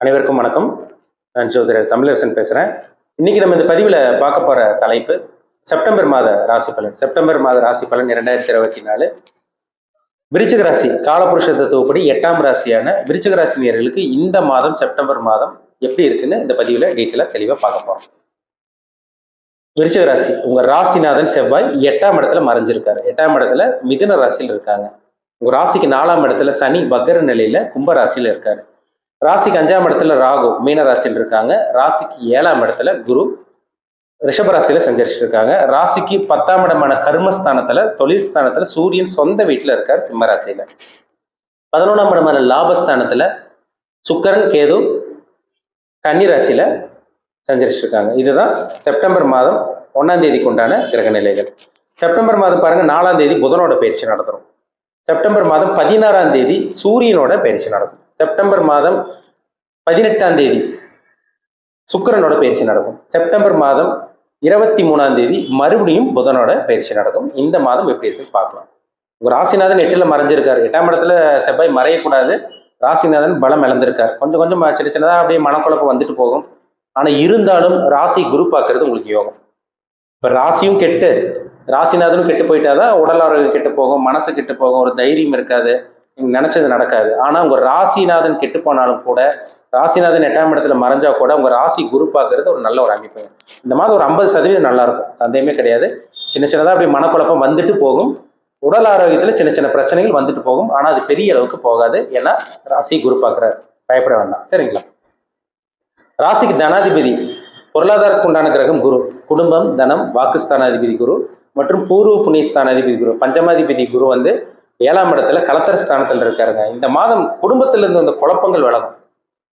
அனைவருக்கும் வணக்கம். நான் ஜோதிடர் தமிழரசன் பேசுகிறேன். இன்றைக்கி நம்ம இந்த பதிவில் பார்க்க போகிற தலைப்பு செப்டம்பர் மாத ராசி பலன். செப்டம்பர் மாத ராசி பலன் 2024. விருச்சிக ராசி காலபுருஷ தத்துவப்படி 8ஆம் ராசியான விருச்சிக ராசி நேயர்களுக்கு இந்த மாதம் செப்டம்பர் மாதம் எப்படி இருக்குன்னு இந்த பதிவில் டீட்டெயிலாக தெளிவாக பார்க்க போகிறோம். விருச்சிக ராசி, உங்கள் ராசிநாதன் செவ்வாய் 8ஆம் இடத்துல மறைஞ்சிருக்காரு. 8ஆம் இடத்துல மிதுன ராசியில் இருக்காங்க. உங்கள் ராசிக்கு 4ஆம் இடத்துல சனி வக்கர நிலையில் கும்ப ராசியில் இருக்காரு. ராசிக்கு 5ஆம் இடத்துல ராகு மீன ராசியில் இருக்காங்க. ராசிக்கு 7ஆம் இடத்துல குரு ரிஷபராசியில சஞ்சரிச்சுட்டு இருக்காங்க. ராசிக்கு 10ஆம் இடமான கர்மஸ்தானத்துல தொழில் ஸ்தானத்துல சூரியன் சொந்த வீட்டுல இருக்கார் சிம்ம ராசியில. 11ஆம் இடமான லாபஸ்தானத்துல சுக்கிரன் கேது கன்னி ராசியில சஞ்சரிச்சுட்டு இருக்காங்க. இதுதான் செப்டம்பர் மாதம் 1ஆம் தேதிக்கு உண்டான கிரக நிலைகள். செப்டம்பர் மாதம் பாருங்க, 4ஆம் தேதி புதனோட பயிற்சி நடத்துறோம். செப்டம்பர் மாதம் 16ஆம் தேதி சூரியனோட பயிற்சி நடக்கும். செப்டம்பர் மாதம் 18ஆம் தேதி சுக்கிரனோட பயிற்சி நடக்கும். செப்டம்பர் மாதம் 23ஆம் தேதி மறுபடியும் புதனோட பயிற்சி நடக்கும். இந்த மாதம் எப்படி இருக்குன்னு பார்க்கலாம். உங்க ராசிநாதன் 8ல் மறைஞ்சிருக்காரு. 8ஆம் இடத்துல செவ்வாய் மறையக்கூடாது. ராசிநாதன் பலம் இழந்திருக்கார். கொஞ்சம் கொஞ்சம் சின்ன சின்னதாக அப்படியே மனக்குழப்பம் வந்துட்டு போகும். ஆனால் இருந்தாலும் ராசி குரு பார்க்கறது உங்களுக்கு யோகம். இப்போ ராசியும் கெட்டு ராசிநாதனும் கெட்டு போயிட்டாதான் உடல் ஆரோக்கியம் கெட்டு போகும், மனசு கெட்டு போகும், ஒரு தைரியம் இருக்காது, நீங்க நினைச்சது நடக்காது. ஆனா உங்க ராசிநாதன் கெட்டு போனாலும் கூட, ராசிநாதன் 8ஆம் இடத்துல மறைஞ்சா கூட உங்க ராசி குரு பார்க்கறது ஒரு நல்ல ஒரு அமைப்பு. இந்த மாதிரி ஒரு 50% நல்லா இருக்கும், சந்தேகமே கிடையாது. சின்ன சின்னதா அப்படி மனக்குழப்பம் வந்துட்டு போகும். உடல் ஆரோக்கியத்துல சின்ன சின்ன பிரச்சனைகள் வந்துட்டு போகும். ஆனா அது பெரிய அளவுக்கு போகாது. ஏன்னா ராசி குரு பார்க்கிறார், பயப்பட வேண்டாம். சரிங்களா? ராசிக்கு தனாதிபதி பொருளாதாரத்துக்கு உண்டான கிரகம் குரு. குடும்பம், தனம், வாக்குஸ்தானாதிபதி குரு மற்றும் பூர்வ புண்ணியஸ்தானாதிபதி குரு. பஞ்சமாதிபதி குரு 7ஆம் இடத்துல கலத்தர ஸ்தானத்தில் இருக்காருங்க. இந்த மாதம் குடும்பத்திலிருந்து அந்த குழப்பங்கள் விலகும்.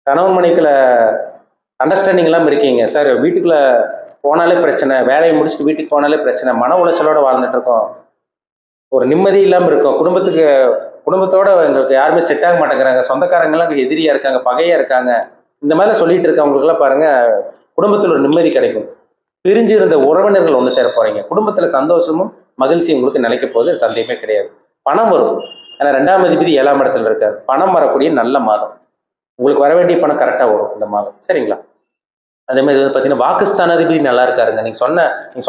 கணவன் மனைவிக்குள்ள அண்டர்ஸ்டாண்டிங் எல்லாம் இருக்கீங்க. சார் வீட்டுக்குள்ள போனாலே பிரச்சனை, வேலையை முடிச்சுட்டு வீட்டுக்கு போனாலே பிரச்சனை, மன உளைச்சலோட வாழ்ந்துட்டு இருக்கோம், ஒரு நிம்மதி இல்லாமல் இருக்கும். குடும்பத்தோட எங்களுக்கு யாருமே செட் ஆக மாட்டேங்கிறாங்க, சொந்தக்காரங்கெல்லாம் எதிரியா இருக்காங்க, பகையா இருக்காங்க, இந்த மாதிரி சொல்லிட்டு இருக்கவங்களுக்கெல்லாம் பாருங்க, குடும்பத்தில் ஒரு நிம்மதி கிடைக்கும். பிரிஞ்சு இருந்த உறவினர்கள் ஒன்று சேர போறீங்க. குடும்பத்துல சந்தோஷமும் மகிழ்ச்சியும் உங்களுக்கு நிலைக்க போது, சந்தேகமே கிடையாது. பணம் வரும். ஏன்னா 2ஆம் அதிபதி 7ஆம் இடத்துல இருக்காரு. பணம் வரக்கூடிய நல்ல மாதம். உங்களுக்கு வர வேண்டிய பணம் கரெக்டாக வரும் இந்த மாதம். சரிங்களா? அதே மாதிரி பார்த்தீங்கன்னா வாக்குஸ்தானாதிபதி நல்லா இருக்காருங்க. நீங்க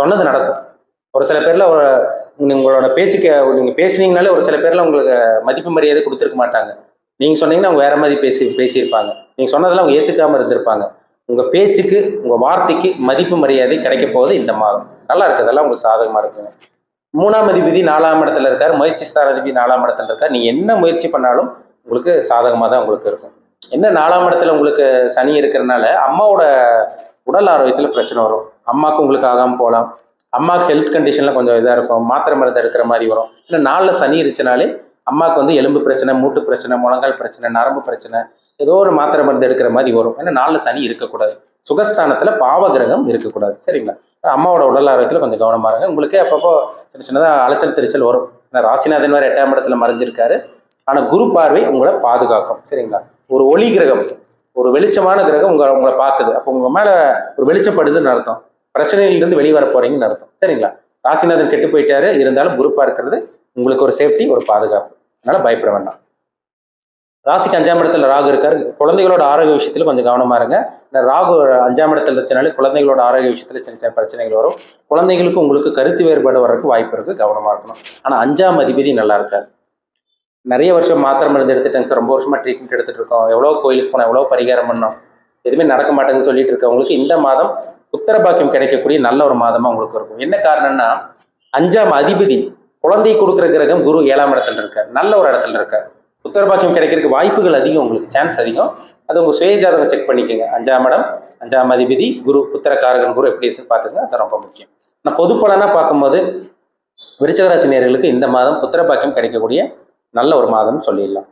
சொன்னது நடக்கும். ஒரு சில பேர்ல உங்களோட பேச்சுக்கு நீங்க பேசுனீங்கனாலே ஒரு சில பேர்ல உங்களுக்கு மதிப்பு மரியாதை கொடுத்துருக்க மாட்டாங்க. நீங்க சொன்னீங்கன்னா அவங்க வேற மாதிரி பேசியிருப்பாங்க. நீங்க சொன்னதெல்லாம் அவங்க ஏத்துக்காம இருந்திருப்பாங்க. உங்க பேச்சுக்கு உங்க வார்த்தைக்கு மதிப்பு மரியாதை கிடைக்க போகுது இந்த மாதம். நல்லா இருக்குது, அதெல்லாம் உங்களுக்கு சாதகமா இருக்குங்க. 3ஆம் அதிபதி 4ஆம் இடத்துல இருக்காரு. முயற்சி ஸ்தானாதிபதி 4ஆம் இடத்துல இருக்காரு. நீங்க என்ன முயற்சி பண்ணாலும் உங்களுக்கு சாதகமாக தான் உங்களுக்கு இருக்கும். என்ன 4ஆம் இடத்துல உங்களுக்கு சனி இருக்கிறதுனால அம்மாவோட உடல் ஆரோக்கியத்துல பிரச்சனை வரும். அம்மாவுக்கு உங்களுக்கு ஆகாம போகலாம். அம்மாவுக்கு ஹெல்த் கண்டிஷன்ல கொஞ்சம் இதாக இருக்கும், மாத்திரை மருந்து எடுக்கிற மாதிரி வரும். இல்லை 4ல் சனி இருந்துச்சுனாலே அம்மாவுக்கு எலும்பு பிரச்சனை, மூட்டு பிரச்சனை, முழங்கால் பிரச்சனை, நரம்பு பிரச்சனை, ஏதோ ஒரு மாத்திரை மருந்து எடுக்கிற மாதிரி வரும். ஏன்னா 4ல் சனி இருக்கக்கூடாது. சுகஸ்தானத்துல பாவ கிரகம் இருக்கக்கூடாது. சரிங்களா? அம்மாவோட உடல் ஆரோக்கியத்துல கொஞ்சம் கவனமா இருங்க. உங்களுக்கே அப்பப்போ சின்ன சின்னதாக அலைச்சல் திருச்சல் வரும். ஏன்னா ராசிநாதன் வேறு 8ஆம் இடத்துல மறைஞ்சிருக்காரு. ஆனா குரு பார்வை உங்களை பாதுகாக்கும். சரிங்களா? ஒரு ஒளி கிரகம், ஒரு வெளிச்சமான கிரகம் உங்களை பார்க்குது. அப்போ உங்க மேல ஒரு வெளிச்சப்படுதுன்னு அர்த்தம். பிரச்சனையிலிருந்து வெளிவர போறீங்கன்னு அர்த்தம். சரிங்களா? ராசிநாதன் கெட்டு போயிட்டாரு, இருந்தாலும் குரு பார்க்கிறது உங்களுக்கு ஒரு சேஃப்டி, ஒரு பாதுகாப்பு. அதனால பயப்பட வேண்டாம். ராசிக்கு 5ஆம் இடத்துல ராகு இருக்காரு. குழந்தைகளோட ஆரோக்கிய விஷயத்துல கொஞ்சம் கவனமா இருங்க. ராகு 5ஆம் இடத்துல இருந்துச்சுனாலே குழந்தைகளோட ஆரோக்கிய விஷயத்துல சின்ன சின்ன பிரச்சனைகள் வரும். குழந்தைகளுக்கு உங்களுக்கு கருத்து வேறுபாடு வர்றதுக்கு வாய்ப்பு இருக்கு, கவனமா இருக்கணும். ஆனா 5ஆம் அதிபதி நல்லா இருக்காரு. நிறைய வருஷம் மாத்திரை மருந்து எடுத்துட்டாங்க சார், ரொம்ப வருஷமா ட்ரீட்மெண்ட் எடுத்துட்டு இருக்கோம், எவ்வளோ கோயிலுக்கு போனோம், எவ்வளோ பரிகாரம் பண்ணோம், எதுவுமே நடக்க மாட்டேங்குன்னு சொல்லிட்டு இருக்கவங்களுக்கு இந்த மாதம் புத்திர பாக்கியம் கிடைக்கக்கூடிய நல்ல ஒரு மாதமா உங்களுக்கு இருக்கும். என்ன காரணம்னா 5ஆம் அதிபதி குழந்தை கொடுக்குற கிரகம் குரு 7ஆம் இடத்துல இருக்கார், நல்ல ஒரு இடத்துல இருக்கார். புத்திர பாக்கியம் கிடைக்கிறதுக்கு வாய்ப்புகள் அதிகம், உங்களுக்கு சான்ஸ் அதிகம். அது உங்க சுய ஜாதகம் செக் பண்ணிக்கோங்க. 5ஆம் இடம், 5ஆம் அதிபதி குரு, புத்திரக்காரகன் குரு எப்படி இருக்குன்னு பார்த்துங்க. அது ரொம்ப முக்கியம். நான் பொது பலனா பார்க்கும்போது விருச்சிக ராசி நேயர்களுக்கு இந்த மாதம் புத்திர பாக்கியம் கிடைக்கக்கூடிய நல்ல ஒரு மாதம்னு சொல்லிடலாம்.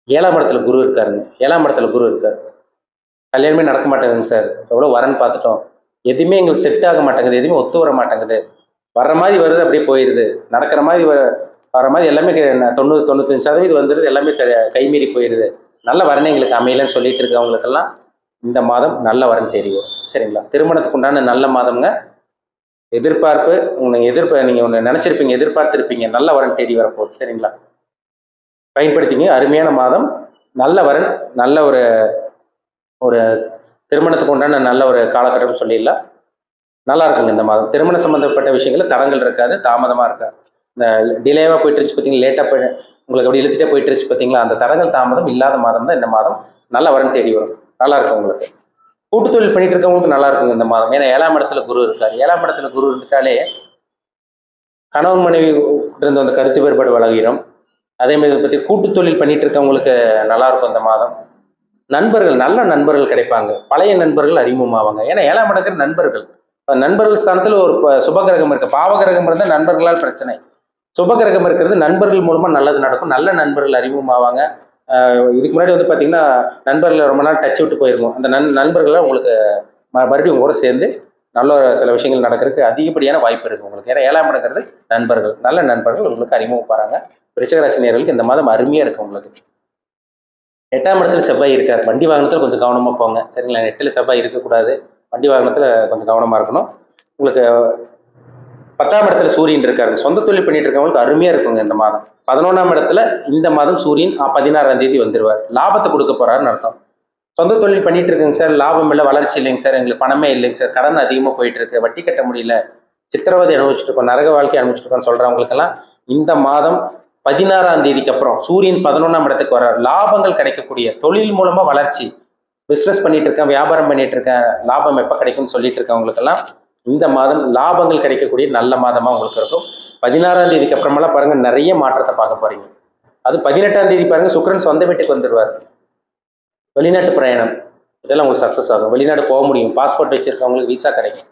7ஆம் இடத்துல குரு இருக்காருங்க. 7ஆம் இடத்துல குரு இருக்காரு. கல்யாணமே நடக்க மாட்டேங்குதுங்க சார், எவ்வளோ வரன்னு பார்த்துட்டோம், எதுவுமே எங்களுக்கு செட் ஆக மாட்டேங்குது, எதுவுமே ஒத்து வர மாட்டேங்குது, வர்ற மாதிரி வருது அப்படியே போயிடுது, நடக்கிற மாதிரி வர மாதிரி எல்லாமே 90-95% வந்துடுது, எல்லாமே கைமீறி போயிடுது, நல்ல வரனே எங்களுக்கு அமையலன்னு சொல்லிட்டு இருக்கவங்களுக்கெல்லாம் இந்த மாதம் நல்ல வரன் தெரியும். சரிங்களா? திருமணத்துக்கு உண்டான நல்ல மாதம்ங்க. எதிர்பார்ப்பு நீங்கள் ஒன்று நினச்சிருப்பீங்க, எதிர்பார்த்துருப்பீங்க, நல்ல வரன் தேடி வரப்போகுது. சரிங்களா? பயன்படுத்திங்க. அருமையான மாதம், நல்ல வரன், நல்ல ஒரு ஒரு திருமணத்துக்கு உண்டான நல்ல ஒரு காலகட்டம் சொல்லிடலாம். நல்லா இருக்குங்க இந்த மாதம். திருமணம் சம்மந்தப்பட்ட விஷயங்கள்ல தடங்கள் இருக்காது, தாமதமாக இருக்காது. இந்த டிலேவாக போயிட்டு இருந்துச்சு பார்த்தீங்களா, லேட்டாக போய் உங்களுக்கு அப்படி இழுத்துட்டே போயிட்டு இருந்துச்சு பார்த்தீங்களா, அந்த தடங்கள் தாமதம் இல்லாத மாதம் தான் இந்த மாதம். நல்ல வரன் தேடி வரும். நல்லா இருக்கும் உங்களுக்கு. கூட்டு தொழில் பண்ணிட்டு இருக்கவங்களுக்கு நல்லா இருக்குங்க இந்த மாதம். ஏன்னா 7ஆம் இடத்துல குரு இருக்காரு. 7ஆம் இடத்துல குரு இருந்துட்டாலே கணவன் மனைவி இருந்த அந்த கருத்து வேறுபாடு வழங்கிடும். அதே மாதிரி பற்றி கூட்டு தொழில் பண்ணிட்டு இருக்கவங்களுக்கு நல்லா இருக்கும் இந்த மாதம். நண்பர்கள், நல்ல நண்பர்கள் கிடைப்பாங்க. பழைய நண்பர்கள் அறிமுகமாவாங்க. ஏன்னா 7ஆம் இடத்துல நண்பர்கள், நண்பர்கள் ஸ்தானத்துல ஒரு சுபகிரகம் இருக்கு. பாவகிரகம் இருந்தால் நண்பர்களால் பிரச்சனை. சுபகிரகம் இருக்கிறது நண்பர்கள் மூலமா நல்லது நடக்கும். நல்ல நண்பர்கள் அறிமுகமாவாங்க. இதுக்கு முன்னாடி வந்து பார்த்தீங்கன்னா நண்பர்களை ரொம்ப நாள் டச் விட்டு போயிருக்கும். அந்த நண்பர்கள்லாம் உங்களுக்கு மறுபடியும் உங்க கூட சேர்ந்து நல்ல சில விஷயங்கள் நடக்கிறதுக்கு அதிகப்படியான வாய்ப்பு இருக்குது உங்களுக்கு. ஏன்னா 7ஆம் இடங்கிறது நண்பர்கள், நல்ல நண்பர்கள் உங்களுக்கு அறிமுகப்படுறாங்க. விருச்சிகராசி நேயர்களுக்கு இந்த மாதம் அருமையாக இருக்குது உங்களுக்கு. 8ஆம் இடத்துல செவ்வாய் இருக்கார். வண்டி வாகனத்தில் கொஞ்சம் கவனமாக போங்க, சரிங்களா? 8ல் செவ்வாய் இருக்கக்கூடாது. வண்டி வாகனத்தில் கொஞ்சம் கவனமாக இருக்கணும். உங்களுக்கு 10ஆம் இடத்துல சூரியன் இருக்காரு. சொந்த தொழில் பண்ணிட்டு இருக்கவங்களுக்கு அருமையாக இருக்குங்க இந்த மாதம். 11ஆம் இடத்துல இந்த மாதம் சூரியன் 16ஆம் தேதி வந்துடுவார். லாபத்தை கொடுக்க போறாருன்னு அர்த்தம். சொந்த தொழில் பண்ணிட்டு இருக்குங்க சார், லாபம் இல்லை, வளர்ச்சி இல்லைங்க சார், எங்களுக்கு பணமே இல்லைங்க சார், கடன் அதிகமாக போயிட்டு இருக்கு, வட்டி கட்ட முடியல, சித்திரவதை அனுபவிச்சுட்டு இருக்கோம், நரக வாழ்க்கை அனுபவிச்சுட்டு இருக்கோம்னு சொல்றவங்களுக்கெல்லாம் இந்த மாதம் 16ஆம் தேதிக்கு அப்புறம் சூரியன் 11ஆம் இடத்துக்கு வர்றார். லாபங்கள் கிடைக்கக்கூடிய, தொழில் மூலமா வளர்ச்சி, பிஸ்னஸ் பண்ணிட்டு இருக்கேன், வியாபாரம் பண்ணிட்டு இருக்கேன், லாபம் எப்போ கிடைக்கும்னு சொல்லிட்டு இருக்கவங்களுக்கெல்லாம் இந்த மாதம் லாபங்கள் கிடைக்கக்கூடிய நல்ல மாதமா உங்களுக்கு இருக்கும். 16ஆம் தேதிக்கு அப்புறமெல்லாம் பாருங்க நிறைய மாற்றத்தை பார்க்க போறீங்க. அது 18ஆம் தேதி பாருங்க சுக்கிரன் சொந்த வீட்டுக்கு வந்துடுவார். வெளிநாட்டு பிரயாணம் இதெல்லாம் உங்களுக்கு சக்ஸஸ் ஆகும். வெளிநாடு போக முடியும். பாஸ்போர்ட் வச்சிருக்கவங்களுக்கு விசா கிடைக்கும்.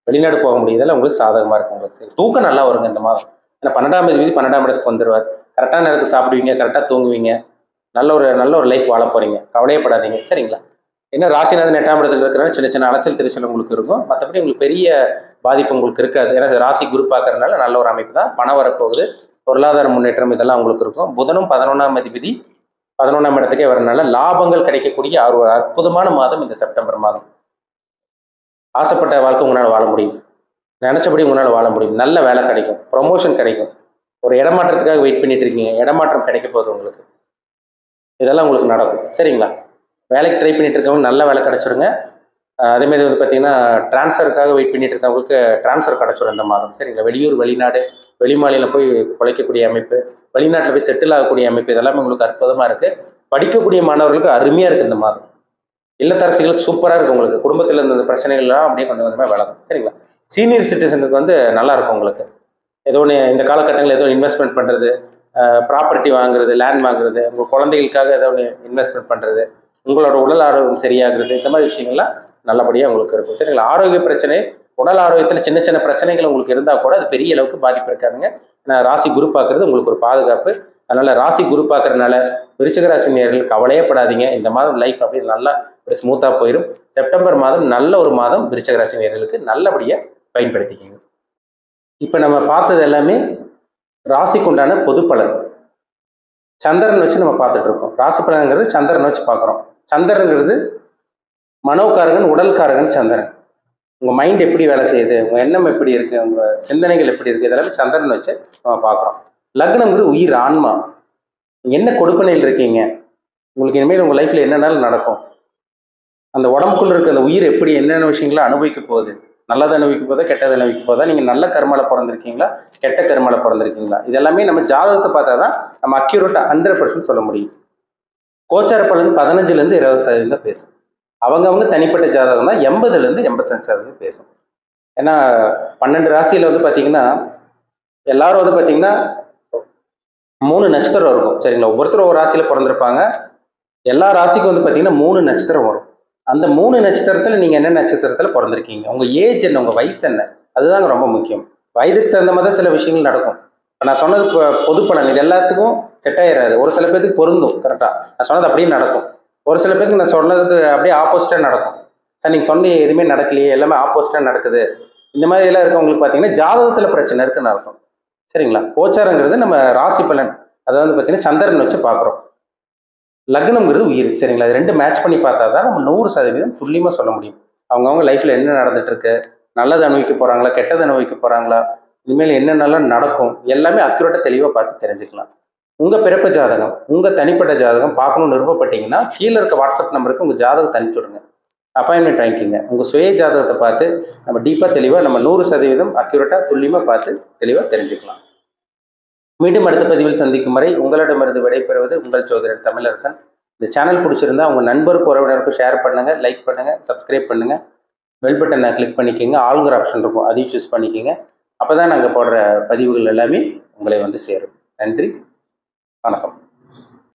வெளிநாடு போக முடியும். இதெல்லாம் உங்களுக்கு சாதகமாக இருக்கும். உங்களுக்கு சரி, தூக்கம் நல்லா வருங்க இந்த மாதம். ஏன்னா 12ஆம் தேதி 12ஆம் இடத்துக்கு வந்துடுவார். கரெக்டான நேரத்துக்கு சாப்பிடுவீங்க, கரெக்டாக தூங்குவீங்க, நல்ல ஒரு லைஃப் வாழ போறீங்க. கவலையப்படாதீங்க, சரிங்களா? என்ன ராசிநாதன் 8ஆம் இடத்துல இருக்கிறனால சின்ன சின்ன அலைச்சல் திருச்சல் உங்களுக்கு இருக்கும். மற்றபடி உங்களுக்கு பெரிய பாதிப்பு உங்களுக்கு இருக்காது. ஏன்னா ராசி குரு பார்க்கறதுனால நல்ல ஒரு அமைப்பு தான். பணம் வரப்போகுது, பொருளாதார முன்னேற்றம் இதெல்லாம் உங்களுக்கு இருக்கும். புதனும் 11ஆம் அதிபதி 11ஆம் இடத்துக்கே வரனால லாபங்கள் கிடைக்கக்கூடிய ஒரு அற்புதமான மாதம் இந்த செப்டம்பர் மாதம். ஆசைப்பட்ட வாழ்க்கை உங்களால் வாழ முடியும், நினைச்சபடி உங்களால் வாழ முடியும், நல்ல வேலை கிடைக்கும், ப்ரொமோஷன் கிடைக்கும். ஒரு இடமாற்றத்துக்காக வெயிட் பண்ணிட்டு இருக்கீங்க, இடமாற்றம் கிடைக்க போகுது உங்களுக்கு. இதெல்லாம் உங்களுக்கு நடக்கும், சரிங்களா? வேலைக்கு ட்ரை பண்ணிட்டு இருக்கவங்க நல்ல வேலை கிடைச்சிருங்க. அதேமாதிரி வந்து பார்த்தீங்கன்னா டிரான்ஸ்ஃபருக்காக வெயிட் பண்ணிட்டு இருக்கவங்களுக்கு டிரான்ஸ்ஃபர் கிடைச்சிடும் இந்த மாதம், சரிங்களா? வெளியூர், வெளிநாடு, வெளிமாநிலம் போய் பிழைக்கக்கூடிய அமைப்பு, வெளிநாட்டில் போய் செட்டில் ஆகக்கூடிய அமைப்பு, இதெல்லாமே உங்களுக்கு அற்புதமாக இருக்குது. படிக்கக்கூடிய மாணவர்களுக்கு அருமையாக இருக்குது இந்த மாதம். இல்லத்தரசிகளுக்கு சூப்பராக இருக்குது உங்களுக்கு. குடும்பத்தில் இருந்த பிரச்சனைகள்லாம் அப்படியே கொஞ்சம் கொஞ்சமாக விலகும், சரிங்களா? சீனியர் சிட்டிசனுக்கு வந்து நல்லா இருக்கும் உங்களுக்கு. ஏதோ ஒன்று இந்த காலகட்டங்களில் ஏதோ இன்வெஸ்ட்மெண்ட் பண்ணுறது, ப்ராப்பர்ட்டி வாங்குறது, லேண்ட் வாங்குறது, உங்கள் குழந்தைகளுக்காக ஏதோ ஒன்று இன்வெஸ்ட்மெண்ட் பண்ணுறது, உங்களோட உடல் ஆரோக்கியம் சரியாகிறது, இந்த மாதிரி விஷயங்கள்லாம் நல்லபடியாக உங்களுக்கு இருக்கும், சரிங்களா? ஆரோக்கிய பிரச்சனை, உடல் ஆரோக்கியத்தில் சின்ன சின்ன பிரச்சனைகள் உங்களுக்கு இருந்தால் கூட அது பெரிய அளவுக்கு பாதிப்பு இருக்காதுங்க. நான் ராசி குரு பார்க்கறது உங்களுக்கு ஒரு பாதுகாப்பு. அதனால ராசி குரு பார்க்கறதுனால விருச்சிக ராசி நேயர்கள் கவலையே படாதீங்க. இந்த மாதம் லைஃப் அப்படியே நல்லா ஸ்மூத்தாக போயிடும். செப்டம்பர் மாதம் நல்ல ஒரு மாதம் விருச்சிக ராசி நேயர்களுக்கு, நல்லபடியாக பயன்படுத்திக்கிங்க. இப்போ நம்ம பார்த்தது எல்லாமே ராசிக்கு உண்டான பொது பலன். சந்திரன் வச்சு நம்ம பார்த்துட்டு இருக்கோம். ராசி பலன்கிறது சந்திரன் வச்சு பார்க்குறோம். சந்திரன்கிறது மனோகாரகன், உடல்காரகன் சந்திரன். உங்கள் மைண்ட் எப்படி வேலை செய்யுது, உங்கள் எண்ணம் எப்படி இருக்குது, உங்கள் சிந்தனைகள் எப்படி இருக்குது, இதெல்லாமே சந்திரன் வச்சு நம்ம பார்க்குறோம். லக்னம்ங்கிறது உயிர், ஆன்மா. நீங்கள் என்ன கொடுப்பனையில் இருக்கீங்க, உங்களுக்கு இனிமேல் உங்கள் லைஃப்பில் என்னென்னாலும் நடக்கும், அந்த உடம்புக்குள்ள இருக்க அந்த உயிர் எப்படி என்னென்ன விஷயங்களை அனுபவிக்க போகுது, நல்லதை அனுபவிக்க போதா, கெட்டதை அனுபவிக்க போதா, நீங்கள் நல்ல கர்மால பிறந்திருக்கீங்களா, கெட்ட கர்மால பிறந்திருக்கீங்களா, இதெல்லாமே நம்ம ஜாதகத்தை பார்த்தா தான் நம்ம அக்யூரேட்டாக 100% சொல்ல முடியும். கோச்சார பலன் 15லேருந்து 20% பேசும். அவங்க தனிப்பட்ட ஜாதகம் தான் 80லேருந்து 85% பேசும். ஏன்னா 12 ராசியில் வந்து பார்த்தீங்கன்னா எல்லாரும் வந்து பார்த்தீங்கன்னா 3 நட்சத்திரம் இருக்கும், சரிங்களா? ஒவ்வொருத்தரும் ஒரு ராசியில் பிறந்திருப்பாங்க. எல்லா ராசிக்கும் வந்து பார்த்தீங்கன்னா 3 நட்சத்திரம் வரும். அந்த 3 நட்சத்திரத்தில் நீங்கள் என்ன நட்சத்திரத்தில் பிறந்திருக்கீங்க, உங்கள் ஏஜ் என்ன, உங்கள் வயசு என்ன, அதுதாங்க ரொம்ப முக்கியம். வயதுக்கு தகுந்த மாதிரி தான் சில விஷயங்கள் நடக்கும். நான் சொன்னது பொது பலன், இது எல்லாத்துக்கும் செட் ஆயிடாது. ஒரு சில பேருக்கு பொருந்தும், கரெக்டாக நான் சொன்னது அப்படியே நடக்கும். ஒரு சில பேருக்கு நான் சொன்னதுக்கு அப்படியே ஆப்போசிட்டாக நடக்கும். சார் நீங்கள் சொன்ன எதுவுமே நடக்கலையே, எல்லாமே ஆப்போசிட்டாக நடக்குது, இந்த மாதிரி எல்லாம் இருக்கவங்களுக்கு பார்த்தீங்கன்னா ஜாதகத்தில் பிரச்சனை இருக்குன்னு அர்த்தம், சரிங்களா? கோச்சாரங்கிறது நம்ம ராசி பலன், அதாவது வந்து பார்த்தீங்கன்னா சந்திரன் வச்சு பார்க்குறோம். லக்னம்ங்கிறது உயிர், சரிங்களா? அது ரெண்டு மேட்ச் பண்ணி பார்த்தா தான் நம்ம 100% துல்லியமாக சொல்ல முடியும். அவங்கவுங்க லைஃப்பில் என்ன நடந்துட்டு இருக்கு, நல்லது அனுபவிக்க போகிறாங்களா, கெட்டது அனுபவிக்க போகிறாங்களா, இனிமேல் என்னென்னலாம் நடக்கும், எல்லாமே அக்யூரேட்டாக தெளிவாக பார்த்து தெரிஞ்சுக்கலாம். உங்கள் பிறப்பு ஜாதகம், உங்கள் தனிப்பட்ட ஜாதகம் பார்க்கணும்னு விருப்பப்பட்டீங்கன்னா கீழே இருக்க வாட்ஸ்அப் நம்பருக்கு உங்கள் ஜாதகத்தை அனுப்பிச்சி விடுங்க. அப்பாயின்மெண்ட் வாங்கிக்கிங்க. உங்கள் சுய ஜாதகத்தை பார்த்து நம்ம டீப்பாக தெளிவாக நம்ம 100% அக்யூரேட்டாக துல்லியமாக பார்த்து தெளிவாக தெரிஞ்சுக்கலாம். மீண்டும் அடுத்த பதிவில் சந்திக்கும் வரை உங்களிடமிருந்து விடைபெறுவது உங்கள் ஜோதிடர் தமிழரசன். இந்த சேனல் பிடிச்சிருந்தா உங்கள் நண்பருக்கு உறவினருக்கும் ஷேர் பண்ணுங்கள், லைக் பண்ணுங்கள், சப்ஸ்கிரைப் பண்ணுங்கள், பெல் பட்டனை கிளிக் பண்ணிக்கோங்க. ஆளுங்கிற ஆப்ஷன் இருக்கும், அதையும் சூஸ் பண்ணிக்கோங்க. அப்போ தான் நாங்கள் போடுற பதிவுகள் எல்லாமே உங்களை வந்து சேரும். நன்றி, வணக்கம்.